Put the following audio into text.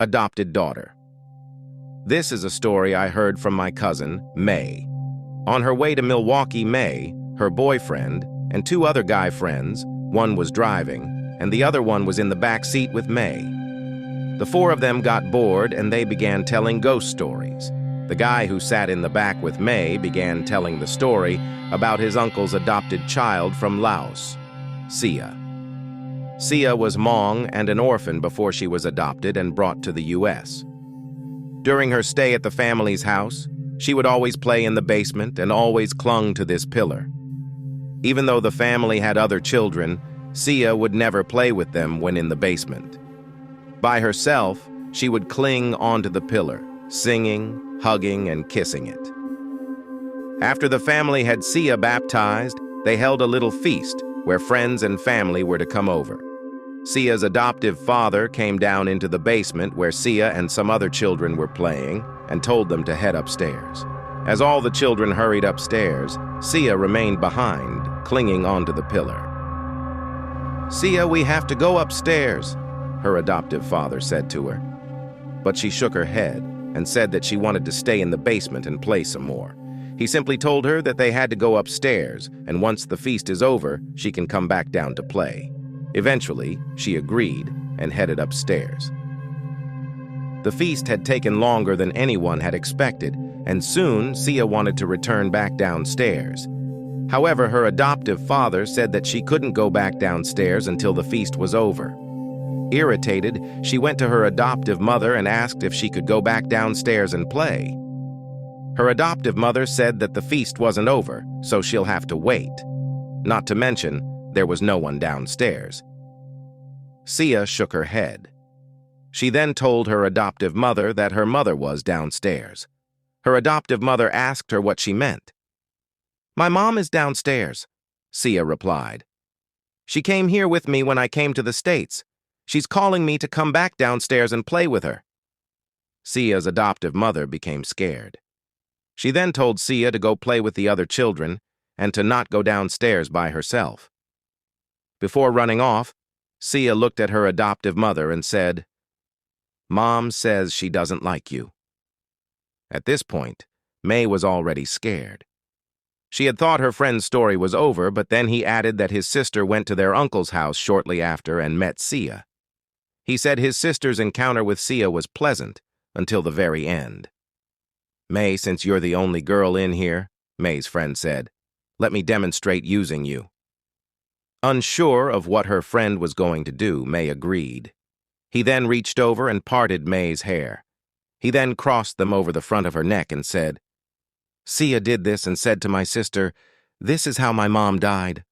Adopted daughter. This is a story I heard from my cousin, May. On her way to Milwaukee, May, her boyfriend, and two other guy friends, one was driving, and the other one was in the back seat with May. The four of them got bored and they began telling ghost stories. The guy who sat in the back with May began telling the story about his uncle's adopted child from Laos, Sia. Sia was Hmong and an orphan before she was adopted and brought to the U.S. During her stay at the family's house, she would always play in the basement and always clung to this pillar. Even though the family had other children, Sia would never play with them when in the basement. By herself, she would cling onto the pillar, singing, hugging, and kissing it. After the family had Sia baptized, they held a little feast where friends and family were to come over. Sia's adoptive father came down into the basement where Sia and some other children were playing and told them to head upstairs. As all the children hurried upstairs, Sia remained behind, clinging onto the pillar. "Sia, we have to go upstairs," her adoptive father said to her. But she shook her head and said that she wanted to stay in the basement and play some more. He simply told her that they had to go upstairs, and once the feast is over, she can come back down to play. Eventually, she agreed and headed upstairs. The feast had taken longer than anyone had expected, and soon Sia wanted to return back downstairs. However, her adoptive father said that she couldn't go back downstairs until the feast was over. Irritated, she went to her adoptive mother and asked if she could go back downstairs and play. Her adoptive mother said that the feast wasn't over, so she'll have to wait. Not to mention, there was no one downstairs. Sia shook her head. She then told her adoptive mother that her mother was downstairs. Her adoptive mother asked her what she meant. "My mom is downstairs," Sia replied. "She came here with me when I came to the States. She's calling me to come back downstairs and play with her." Sia's adoptive mother became scared. She then told Sia to go play with the other children and to not go downstairs by herself. Before running off, Sia looked at her adoptive mother and said, "Mom says she doesn't like you." At this point, May was already scared. She had thought her friend's story was over, but then he added that his sister went to their uncle's house shortly after and met Sia. He said his sister's encounter with Sia was pleasant until the very end. "May, since you're the only girl in here," May's friend said, "let me demonstrate using you." Unsure of what her friend was going to do, May agreed. He then reached over and parted May's hair. He then crossed them over the front of her neck and said, "Sia did this and said to my sister, 'This is how my mom died.'